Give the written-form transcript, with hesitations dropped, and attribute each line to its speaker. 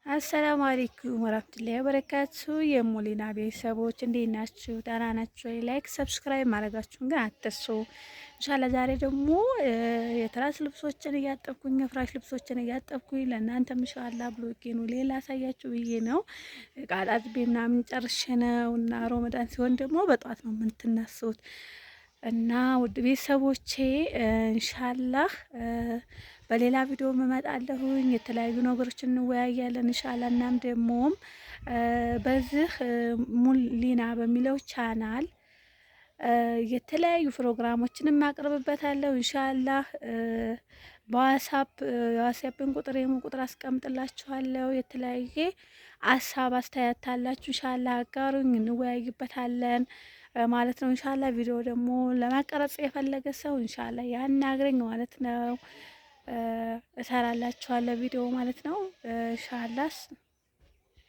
Speaker 1: አሰላሙ አለይኩም ወራህመቱላሂ ወበረካቱ። የሙሊና ቤተሰቦች እንዴት ናችሁ? ደህና ናችሁ ወይ? ላይክ ሰብስክራይብ ማድረጋችሁን ግን አትርሱ። ኢንሻአላህ ዛሬ ደግሞ የትራስ ልብሶችን እያጠብኩኝ የፍራሽ ልብሶችን እያጠብኩኝ ለእናንተም ኢንሻአላህ ብሎጌኑ ሌላ አሳያችሁ ብዬ ነው። ቃላት ቤ ምናምን ጨርሼ ነው እና ሮመዳን ሲሆን ደግሞ በጧት ነው የምትነሱት እና ውድ ቤተሰቦቼ ኢንሻአላህ በሌላ ቪዲዮ እመጣለሁኝ። የተለያዩ ነገሮችን እንወያያለን ኢንሻአላህ። እናም ደግሞም በዚህ ሙሊና በሚለው ቻናል የተለያዩ ፕሮግራሞችን ማቅረብበታለሁ ኢንሻአላህ። በዋትስአፕ የዋትስአፕን ቁጥር ቁጥር አስቀምጥላችኋለሁ። የተለያየ ሀሳብ አስተያየት ታላችሁ ኢንሻአላህ አጋሩኝ፣ እንወያይበታለን ማለት ነው ኢንሻአላህ። ቪዲዮ ደግሞ ለማቀረጽ የፈለገ ሰው ኢንሻአላህ ያናግረኝ ማለት ነው። እሰራላችኋለሁ ቪዲዮ ማለት ነው ኢንሻአላህ።